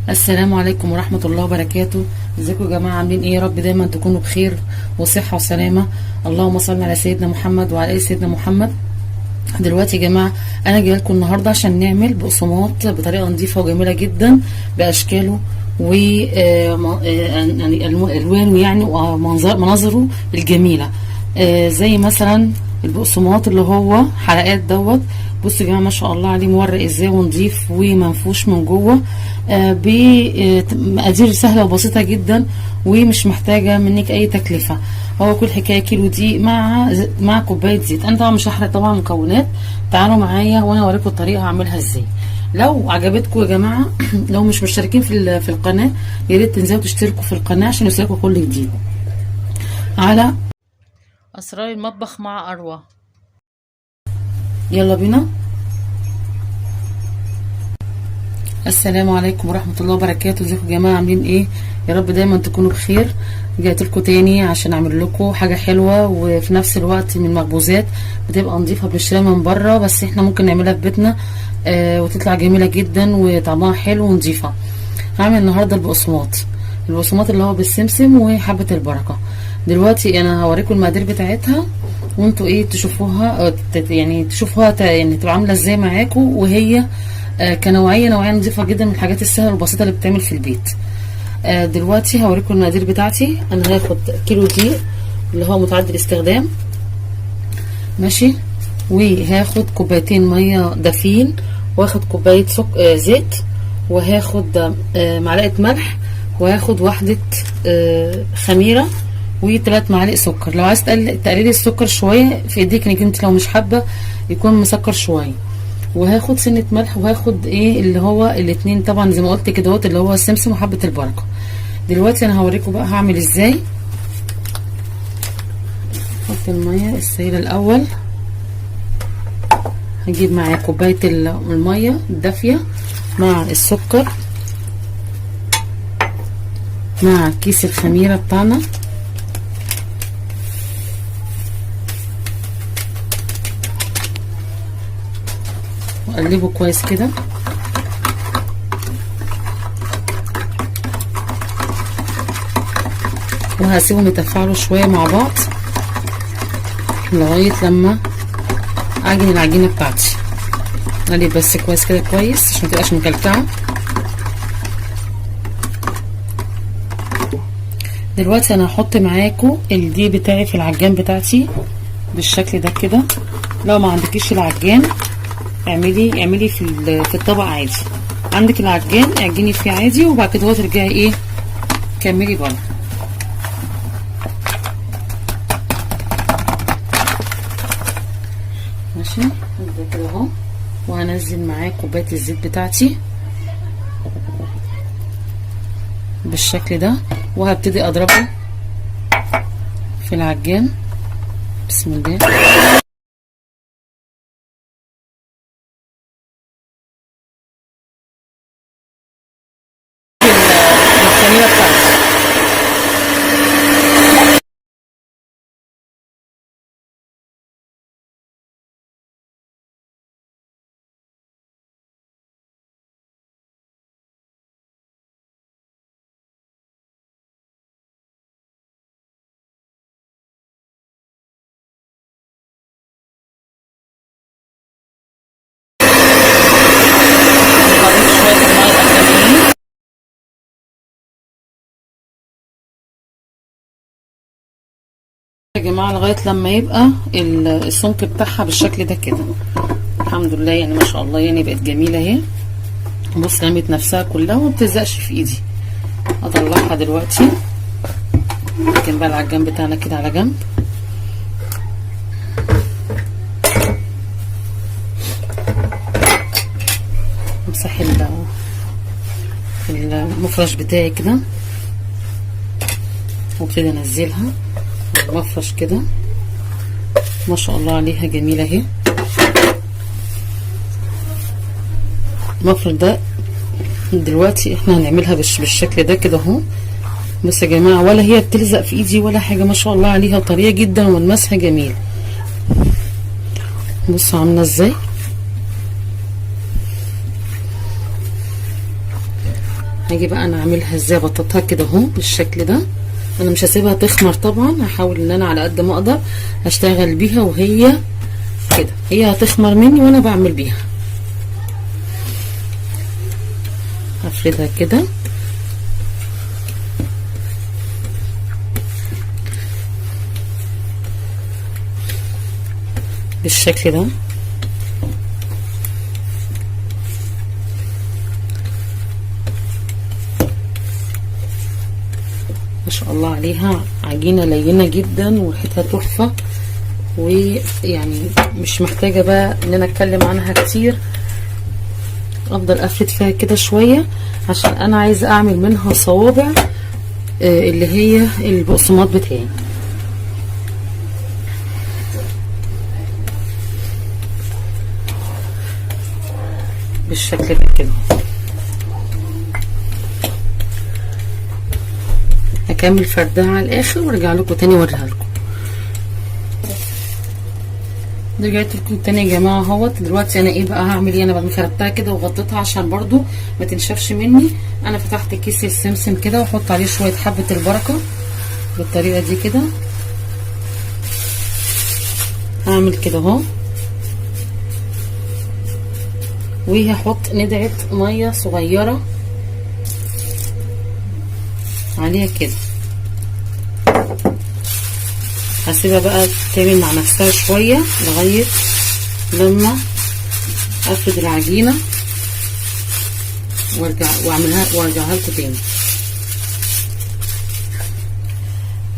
السلام عليكم ورحمة الله وبركاته. ازيكم يا جماعة؟ عاملين ايه؟ يا رب دايما تكونوا بخير وصحة وسلامة. اللهم صل على سيدنا محمد وعلى آل سيدنا محمد. دلوقتي يا جماعة انا جايه لكم النهاردة عشان نعمل بقسماط بطريقة نظيفة وجميلة جدا باشكاله و يعني الوانه يعني ومناظره الجميلة. زي مثلا البقسماط اللي هو حلقات دوت. بصوا يا جماعه ما شاء الله عليه مورق ازاي ونضيف ومنفوش من جوه. بمقادير سهله وبسيطه جدا ومش محتاجه منك اي تكلفه. هو كل حكايه كيلو دقيق مع كوبايه زيت. انا طبعا مش هحرق طبعا مكونات. تعالوا معايا وانا اوريكم الطريقه هعملها ازاي. لو عجبتكم يا جماعه لو مش مشتركين في القناه يا ريت تنزلوا تشتركوا في القناه عشان يوصلكوا كل جديد. على اسرار المطبخ مع اروى. يلا بينا. السلام عليكم ورحمة الله وبركاته. ازيكم يا جماعة؟ عاملين ايه؟ يا رب دايما تكونوا بخير. جايت لكم تاني عشان اعمل لكم حاجة حلوة وفي نفس الوقت من مخبوزات بتبقى نظيفة بنشتريها من بره بس احنا ممكن نعملها في بيتنا وتطلع جميلة جدا وطعمها حلو ونظيفة. هعمل النهاردة البقسماط اللي هو بالسمسم وحبة البركة. دلوقتي انا هوريكم المقادير بتاعتها وانتوا ايه تشوفوها يعني يعني تبقى عاملة ازاي معاكم وهي كنوعية نظيفة جدا من الحاجات السهلة والبسيطة اللي بتعمل في البيت. دلوقتي هوريكم المقادير بتاعتي. انا هاخد كيلو دقيق اللي هو متعدد الاستخدام ماشي، وهاخد كوبايتين مية دافيين، واخد كوباية زيت، وهاخد معلقة ملح، وهاخد واحدة خميرة، و3 معالق سكر. لو عايز تقللي السكر شوية في ايديك انك انت لو مش حابة يكون مسكر شوية. وهاخد سنة ملح، وهاخد ايه اللي هو الاتنين طبعا زي ما قلت كده اللي هو السمسم وحبة البركة. دلوقتي انا هوريكم بقى هعمل ازاي. احط المية السائلة الاول. هجيب معايا كوباية المية الدافية مع السكر مع كيس الخميرة بتاعنا، وقلبه كويس كده. وهسيبهم يتفاعلوا شويه مع بعض لغايه لما اعجن العجينه بتاعتي. اقلب بس كويس كده كويس عشان متبقاش مكلكعه. دلوقتي انا هحط معاكم الدقيق بتاعي في العجان بتاعتي بالشكل ده كده. لو ما عندكيش العجان اعملي في الطبق عادي. عندك العجان اعجني فيه عادي وبعد كده ترجعي ايه كملي بره ماشي كده اهو. وهنزل معاه كوبايه الزيت بتاعتي بالشكل ده، وهبتدي اضربه في العجان. بسم الله. الخميره بتاعتي يا جماعه لغايه لما يبقى السمك بتاعها بالشكل ده كده. الحمد لله يعني ما شاء الله يعني بقت جميله اهي. بص لمت نفسها كلها وما بتلزقش في ايدي. اطلعها دلوقتي. لكن بقى العجان بتاعنا كده على جنب. امسح المفرش بتاعي كده وابتدي انزلها المفرش كده. ما شاء الله عليها جميله اهي. المفرش ده دلوقتي احنا هنعملها بالشكل ده كده اهو. بس يا جماعه ولا هي بتلزق في ايدي ولا حاجه، ما شاء الله عليها طريه جدا والمسح جميل. بصوا عامله ازاي. هاجي بقى انا اعملها ازاي، بططها كده اهو بالشكل ده. انا مش هسيبها تخمر طبعا، هحاول ان انا على قد ما اقدر اشتغل بيها وهي كده، هي هتخمر مني وانا بعمل بيها. هفردها كده بالشكل ده. ما شاء الله عليها، عجينة لينة جدا وريحتها تحفة، ويعني مش محتاجة بقى ان انا اتكلم عنها كتير. افضل افرد فيها كده شوية عشان انا عايزة اعمل منها صوابع اللي هي البقسماط بتاعي. بالشكل ده كده. هكمل فردها على الاخر وارجع لكم تاني اوريها لكم. رجعت لكم تاني يا جماعه اهوت. دلوقتي انا ايه بقى هعمل ايه؟ انا بعد ما فردتها كده وغطيتها عشان برضو ما تنشفش مني، انا فتحت كيس السمسم كده واحط عليه شويه حبه البركه بالطريقه دي كده. هعمل كده اهو، وهحط ندعه ميه صغيره عليها كده. هسيبها بقى تعمل مع نفسها شويه لغايه لما افرد العجينه وارجعها لكم تاني.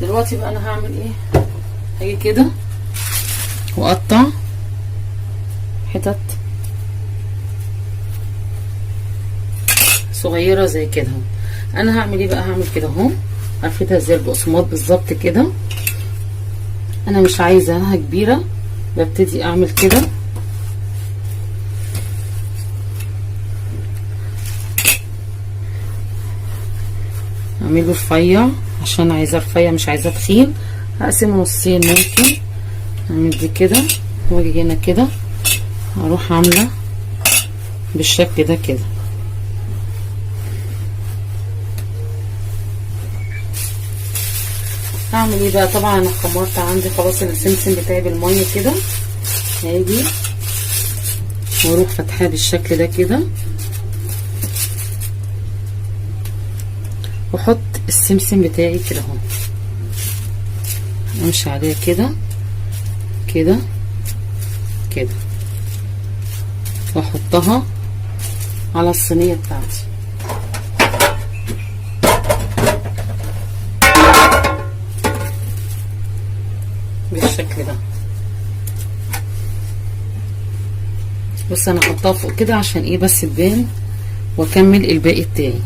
دلوقتي بقى انا هعمل ايه؟ هاجي كده واقطع حتت صغيره زي كده اهو. انا هعمل ايه بقى؟ هعمل كده اهو، هفردها زي البقسماط بالظبط كده. انا مش عايزاها كبيره، ببتدي اعمل كده اعمله رفيع عشان عايزاه رفيع مش عايزاه تخين. هقسمه نصين ممكن. اعمل دي كده واجي هنا كده اروح عامله بالشكل ده كده. هعمل ايه بقى؟ طبعا انا خمرت عندي خلاص السمسم بتاعي بالميه كده. هاجي واروح فاتحاه بالشكل ده كده واحط السمسم بتاعي كده اهو، امشي عليه كده كده كده واحطها على الصينيه بتاعتي بالشكل ده. بس انا هحطها فوق كده عشان ايه بس تبان، واكمل الباقي بتاعي.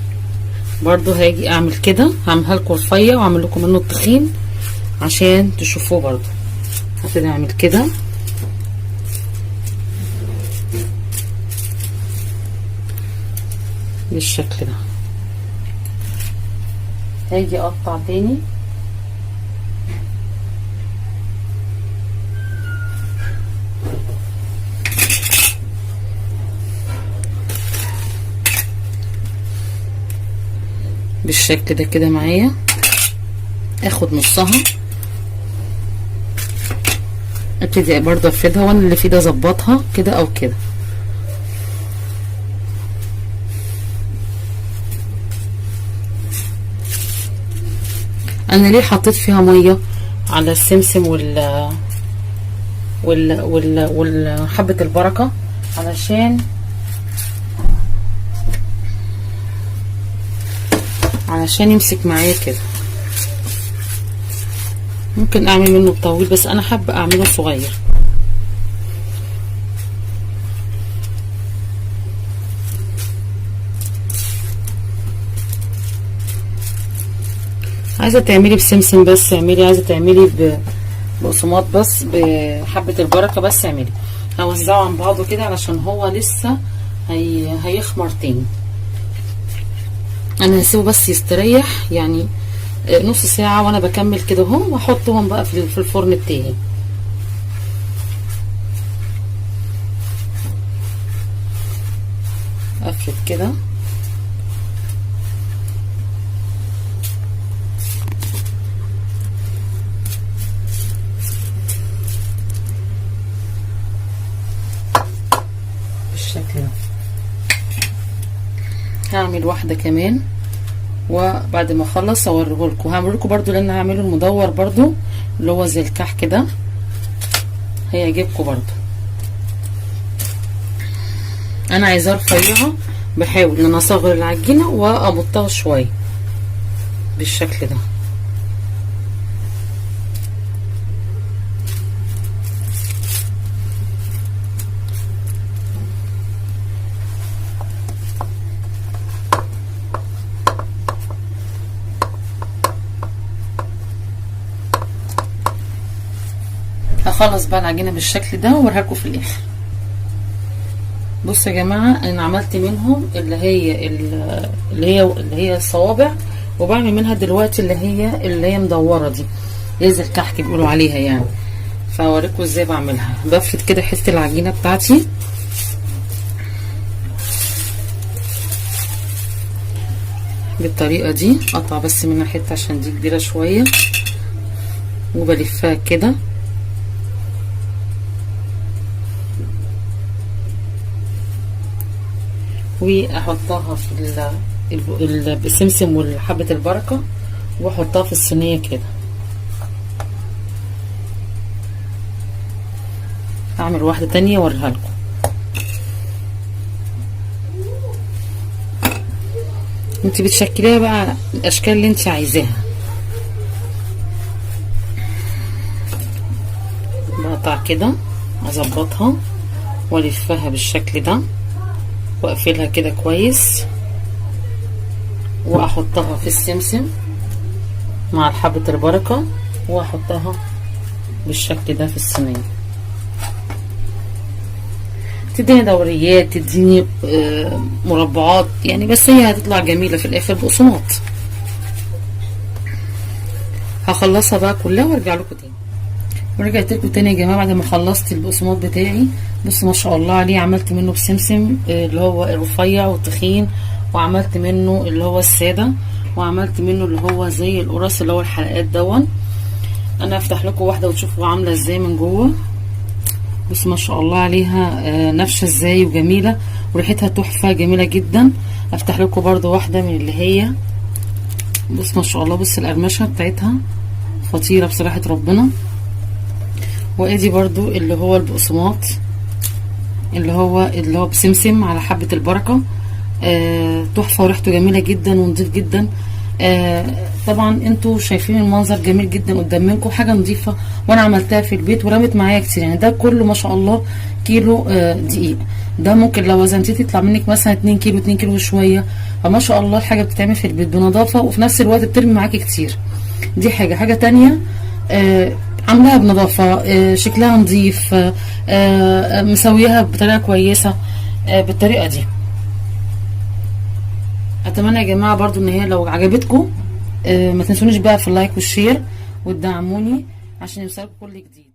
برضو هاجي اعمل كده، هعملها لكم رفيع واعمل لكم منه التخين عشان تشوفوه. برضو هبتدي اعمل كده بالشكل ده. هاجي اقطع تاني بالشكل ده كده معايا. اخد نصها ابتدي برضه افردها، وانا اللي في ده اظبطها كده او كده. انا ليه حطيت فيها ميه على السمسم حبة البركة؟ علشان يمسك معايا كده. ممكن اعمل منه طويل بس انا حابه اعمله صغير. عايزه تعملي بسمسم بس اعملي، عايزه تعملي بقسماط بس بحبه البركه بس اعملي. هوزعه عن بعضه كده علشان هو لسه هيخمر تاني. انا هسيبه بس يستريح يعني نص ساعه وانا بكمل كده اهو، واحطهم بقى في الفرن بتاعي. افرد كده هعمل واحده كمان، وبعد ما اخلص اوريهولكوا. هعملكوا برضو لان هعمله المدور برضو اللي هو زي الكحك كده، هيعجبكوا برضو. انا عايزاه رفيعه، بحاول ان انا اصغر العجينه وامطها شويه بالشكل ده. هخلص بقى العجينه بالشكل ده واوريها لكم في الاخر. بصوا يا جماعه، انا عملت منهم اللي هي الصوابع، وبعمل منها دلوقتي اللي هي مدوره دي، زي الكحك بيقولوا عليها يعني. فاوريكم ازاي بعملها. بفرد كده حته العجينه بتاعتي بالطريقه دي، اقطع بس منها حته عشان دي كبيره شويه، وبلفها كده واحطها في السمسم وحبه البركه، واحطها في الصينيه كده. اعمل واحده تانية واوريها لكم. انت بتشكليها بقى الاشكال اللي انت عايزاها. بقطع كده، اظبطها والفها بالشكل ده، واقفلها كده كويس، واحطها في السمسم مع حبة البركة، واحطها بالشكل ده في الصينية. تديني دوريات، تديني مربعات يعني، بس هي هتطلع جميلة في الاخر بقسماط. هخلصها بقى كلها وارجع لكم تاني. ورجعت لكم تاني يا جماعه بعد ما خلصت البقسماط بتاعي. بصوا ما شاء الله عليه، عملت منه بسمسم اللي هو الرفيع والتخين، وعملت منه اللي هو الساده، وعملت منه اللي هو زي القراص اللي هو الحلقات دون. انا هفتح لكم واحده وتشوفوا عامله ازاي من جوه. بصوا ما شاء الله عليها نافشه ازاي وجميله، وريحتها تحفه جميله جدا. افتح لكم برضو واحده من اللي هي، بص ما شاء الله، بص القرمشه بتاعتها خطيره بصراحه ربنا. وادي برضو اللي هو البقسماط اللي هو بسمسم على حبة البركة، تحفة وريحته جميلة جدا ونضيف جدا. طبعا انتوا شايفين المنظر جميل جدا قدام منكم، حاجة نظيفة، وانا عملتها في البيت ورمت معايا كتير يعني. ده كله ما شاء الله كيلو دقيق. ده ممكن لو وزنتيه تطلع منك مثلا 2 كيلو 2 كيلو وشوية. فما شاء الله الحاجة بتتعمل في البيت بنظافة، وفي نفس الوقت بترمي معاكي كتير. دي حاجة تانية عاملاها بنظافة، شكلها نظيف، مسويها بطريقة كويسة، بالطريقة دي. اتمنى يا جماعة برضو ان هي لو عجبتكم ما تنسونيش بقى في اللايك والشير وتدعموني عشان يوصلكم كل جديد.